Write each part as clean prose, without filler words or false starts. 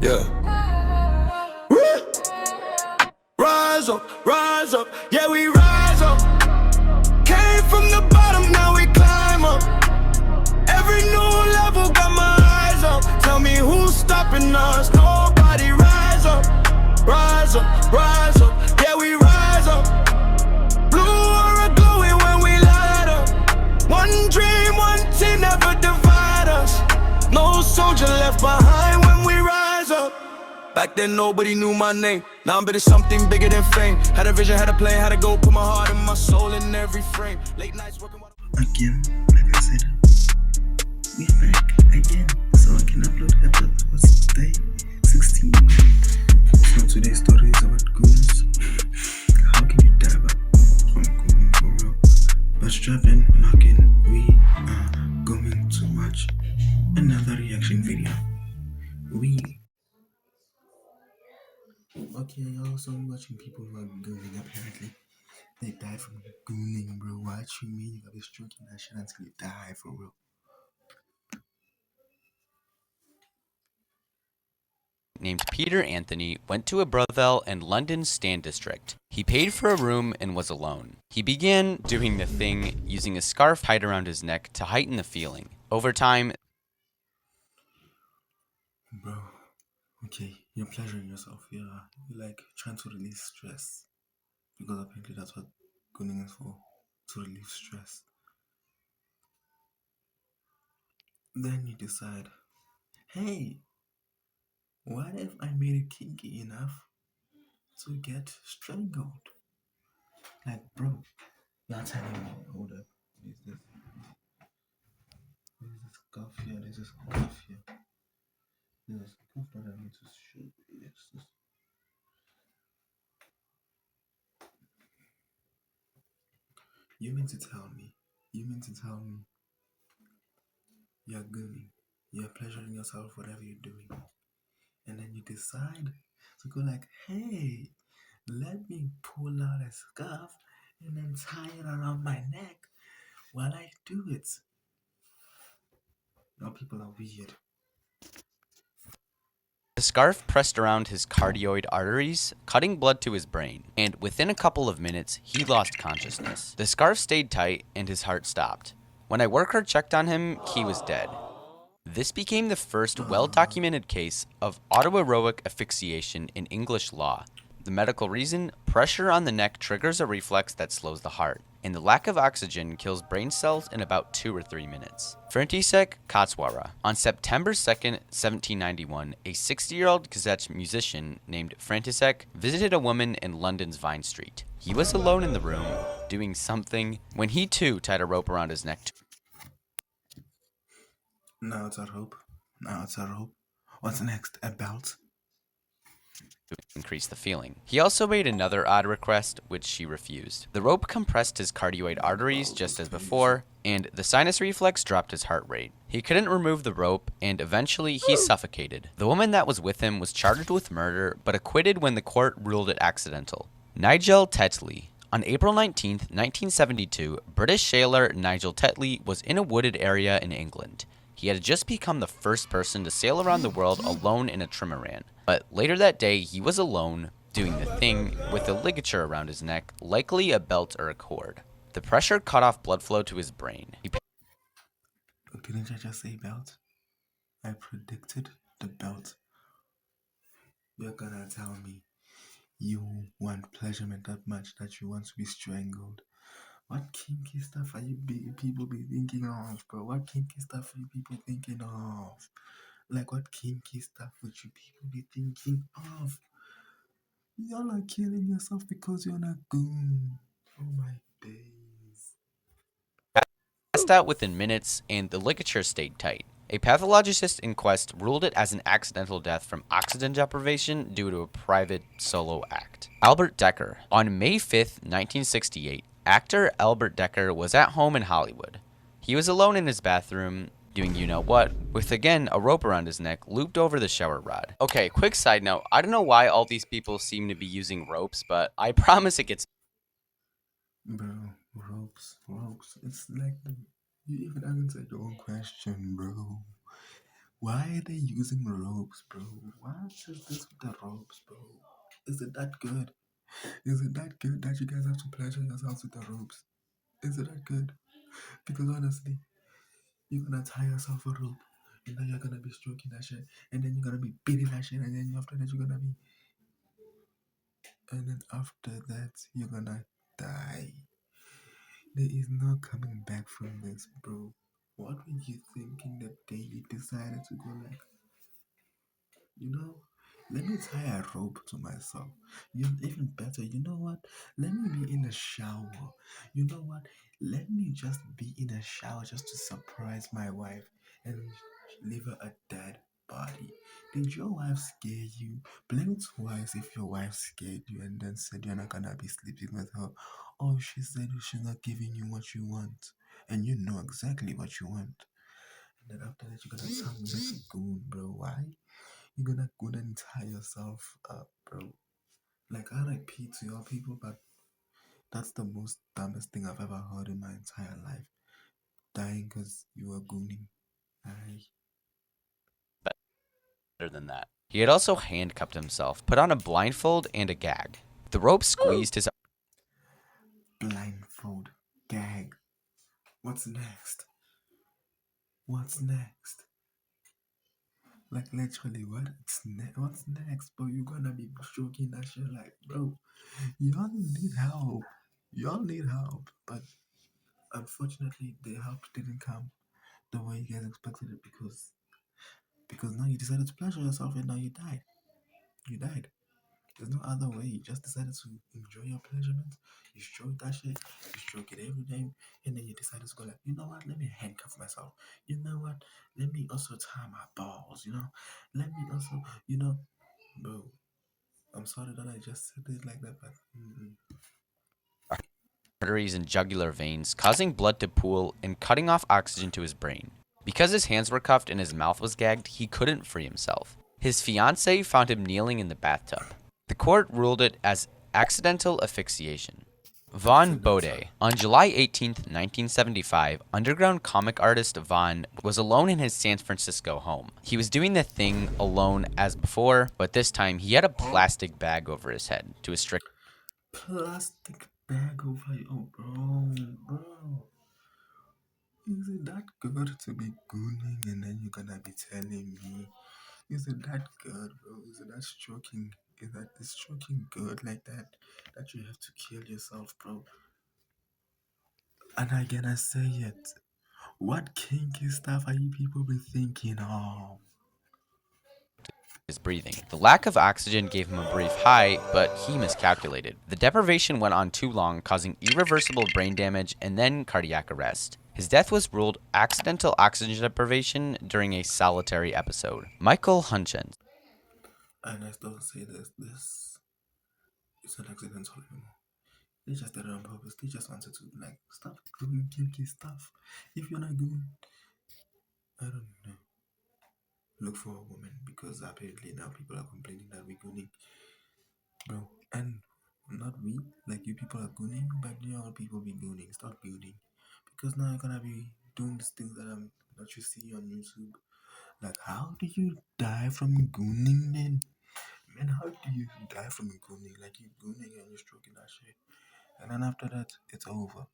Yeah. Rise up, yeah, we rise up. Came from the bottom, now we climb up. Every new level got my eyes up. Tell me who's stopping us? Nobody. Rise up, yeah, we rise up. Blue aura glowing when we light up. One dream, one team, never divide us. No soldier left behind when we rise up. Back then nobody knew my name. Now I'm bidding something bigger than fame. Had a vision, had a plan, had to go put my heart and my soul in every frame. Late nights working. Again, like I said, we're back again, so I can upload episode. What's today? 16. So today's story is about goons. How can you die from gooning for real? But strap in, lock in, we are going to watch another reaction video. Okay, I also watching people who are gooning apparently. They died from gooning, bro. What you mean? You gotta be stroking that shit until you die for real. Named Peter Anthony went to a brothel in London's Stand District. He paid for a room and was alone. He began doing the thing using a scarf tied around his neck to heighten the feeling. Over time, Bro, okay, you're pleasuring yourself. You're like trying to release stress. Because apparently that's what gooning is for, to relieve stress. Then you decide, hey, what if I made it kinky enough to get strangled? Like, bro, you're telling me, hold up, there's this scarf here, there's this scarf here. There's a scarf that I need to show you. Yes, you mean to tell me you're gooning, you're pleasuring yourself, whatever you're doing, and then you decide to go like, hey, let me pull out a scarf and then tie it around my neck while I do it. Now people are weird. the scarf pressed around his cardioid arteries, cutting blood to his brain, and within a couple of minutes, he lost consciousness. The scarf stayed tight and his heart stopped. When a worker checked on him, he was dead. This became the first well-documented case of autoeroic asphyxiation in English law. The medical reason? Pressure on the neck triggers a reflex that slows the heart, and the lack of oxygen kills brain cells in about 2 or 3 minutes. František Kacwara. On September 2nd, 1791, a 60-year-old Kazakh musician named František visited a woman in London's Vine Street. He was alone in the room, doing something, when he too tied a rope around his neck Now it's a rope. What's next? A belt? to increase the feeling. He also made another odd request, which she refused. The rope compressed his cardioid arteries just as before, and the sinus reflex dropped his heart rate. He couldn't remove the rope, and eventually he suffocated. The woman that was with him was charged with murder, but acquitted when the court ruled it accidental. Nigel Tetley. On April 19, 1972, British sailor Nigel Tetley was in a wooded area in England. He had just become the first person to sail around the world alone in a trimaran. But later that day, he was alone, doing the thing, with a ligature around his neck, likely a belt or a cord. The pressure cut off blood flow to his brain. Didn't I just say belt? I predicted the belt. You're gonna tell me you want pleasurement that much that you want to be strangled. What kinky stuff are you people be thinking of, bro? What kinky stuff are you people thinking of? Like, what kinky stuff would you people be thinking of? Y'all are killing yourself because you're not goon. Oh my days. Passed out within minutes, and the ligature stayed tight. A pathologist inquest ruled it as an accidental death from oxygen deprivation due to a private solo act. Albert Decker. On May 5th, 1968, actor Albert Decker was at home in Hollywood. He was alone in his bathroom, doing you-know-what, with again a rope around his neck looped over the shower rod. Okay, quick side note, I don't know why all these people seem to be using ropes, but I promise it gets... Bro, ropes. It's like you even answered your own question, bro. Why are they using ropes, bro? What is this with the ropes, bro? Is it that good? Is it that good that you guys have to pleasure yourselves with the ropes? Is it that good? Because honestly, you're gonna tie yourself a rope, and then you're gonna be stroking that shit, and then you're gonna be beating that shit, and then after that you're gonna be, and then after that you're gonna die. There is no coming back from this, bro. What were you thinking the day you decided to go like, you know, let me tie a rope to myself. You even better, you know what? Let me be in the shower. You know what? Let me just be in the shower just to surprise my wife and leave her a dead body. Did your wife scare you? Blink twice if your wife scared you and then said you're not gonna be sleeping with her. Oh, she said she's not giving you what you want. And you know exactly what you want. And then after that, you're gonna tell me that's a goon, bro. Why? You're gonna go and tie yourself up, bro. Like RIP to your people, but that's the most dumbest thing I've ever heard in my entire life. Dying because you were gooning. I Better than that. He had also handcuffed himself, put on a blindfold and a gag. The rope squeezed his blindfold, gag. What's next? What's next? Like literally, what's next? Bro, you're gonna be stroking that shit like, bro. Y'all need help. Y'all need help, but unfortunately, the help didn't come the way you guys expected it because now you decided to pleasure yourself and now you died. You died. There's no other way. You just decided to enjoy your pleasurement. You stroke that shit. You stroke it every day, and then you decided to go like, you know what? Let me handcuff myself. You know what? Let me also tie my balls. You know. Let me also, bro. I'm sorry that I just said it like that, but arteries and jugular veins, causing blood to pool and cutting off oxygen to his brain. Because his hands were cuffed and his mouth was gagged, he couldn't free himself. His fiancée found him kneeling in the bathtub. The court ruled it as accidental asphyxiation. Von accidental. Bode. On July 18, 1975, underground comic artist Von was alone in his San Francisco home. He was doing the thing alone as before, but this time he had a plastic bag over his head to restrict Plastic bag over you, oh, bro. Is it that good to be gooning and then you're gonna be telling me? Is it that good, bro? Is it that stroking? Is stroking good like that? That you have to kill yourself, bro? And again, I say it. What kinky stuff are you people be thinking of? his breathing. The lack of oxygen gave him a brief high, but he miscalculated. The deprivation went on too long, causing irreversible brain damage and then cardiac arrest. His death was ruled accidental oxygen deprivation during a solitary episode. Michael Hunchens. And I still say this is an accidental anymore. They just did it on purpose. They just wanted to like stop doing kinky stuff. If you're not doing, I don't know, look for a woman because apparently now people are complaining that we're gooning, bro. And not we, like you people are gooning, but you all people be gooning. Stop gooning because now you're gonna be doing these things that you see on YouTube. Like, how do you die from gooning, man? Man, how do you die from gooning? Like, you gooning and you're stroking that shit. And then after that, it's over.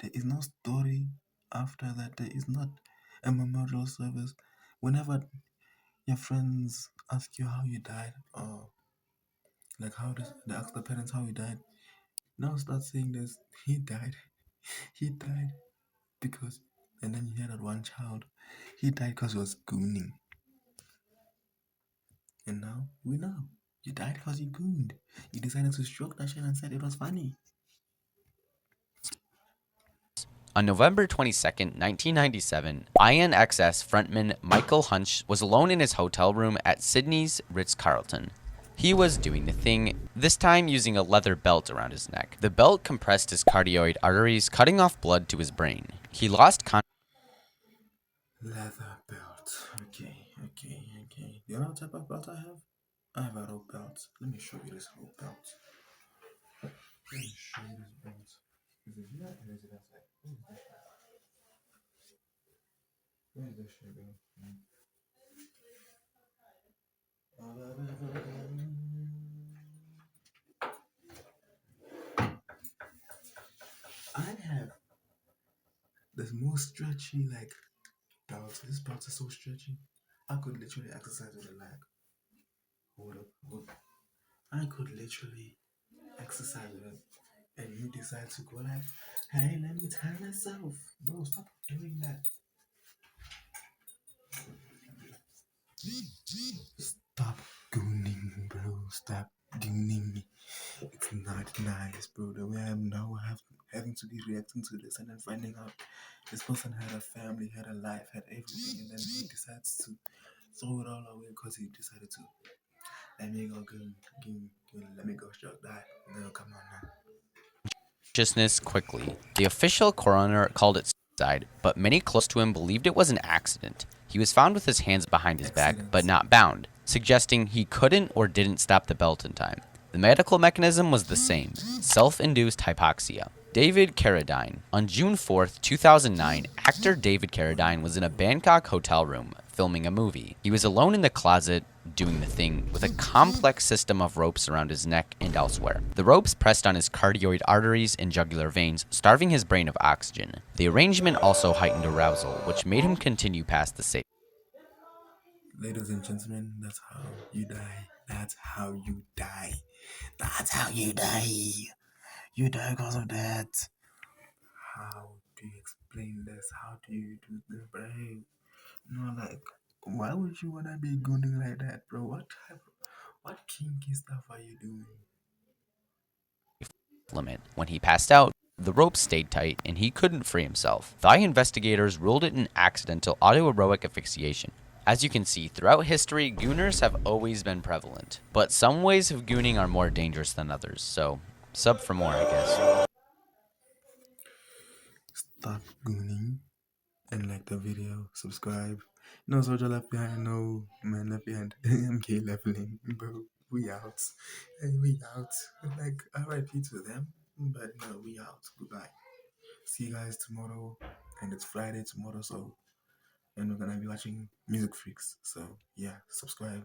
There is no story after that. There is not a memorial service. Whenever your friends ask you how you died, or like how does they ask the parents how he died, now start saying this. He died. He died because, and then you hear that one child, he died because he was gooning. And now we know. You died because you gooned. You decided to stroke that shit and said it was funny. On November 22nd, 1997, INXS frontman Michael Hunch was alone in his hotel room at Sydney's Ritz-Carlton. He was doing the thing, this time using a leather belt around his neck. The belt compressed his cardioid arteries, cutting off blood to his brain. He lost Leather belt. Okay. You know what type of belt I have? I have a rope belt. Let me show you this rope belt. Let me show you this belt. Is it here or is it outside? Where is this shit? Where is this shit, bro? I have this more stretchy like belt. This belt is so stretchy. I could literally exercise with it like hold up, hold up. I could literally exercise with it. And you decide to go like, hey, let me tie myself. Bro, stop doing that. Stop gooning, bro. Stop gooning me. It's not nice, bro. The way I am now, having to be reacting to this and then finding out this person had a family, had a life, had everything, and then he decides to throw it all away because he decided to let me go let me go struck that. No, come on now. Consciousness quickly. The official coroner called it suicide, but many close to him believed it was an accident. He was found with his hands behind his back, but Accident. not bound, suggesting he couldn't or didn't stop the belt in time. The medical mechanism was the same: self-induced hypoxia. David Carradine. On June 4th, 2009, actor David Carradine was in a Bangkok hotel room filming a movie. He was alone in the closet doing the thing with a complex system of ropes around his neck and elsewhere. The ropes pressed on his cardioid arteries and jugular veins, starving his brain of oxygen. The arrangement also heightened arousal, which made him continue past the safe. Ladies and gentlemen, that's how you die. That's how you die. That's how you die. You die because of that. How do you explain this? How do you do this, bro? No, like, why would you wanna be gooning like that, bro? What kinky stuff are you doing? Limit. When he passed out, the rope stayed tight and he couldn't free himself. Thai investigators ruled it an accidental autoeroic asphyxiation. As you can see, throughout history, gooners have always been prevalent, but some ways of gooning are more dangerous than others, so sub for more, I guess. Stop gooning and like the video, subscribe. No soldier left behind, no man left behind. MK leveling, bro. We out. Hey, we out. Like, RIP to them, but no, we out. Goodbye. See you guys tomorrow, and it's Friday tomorrow, so and we're gonna be watching Music Freaks. So yeah, subscribe.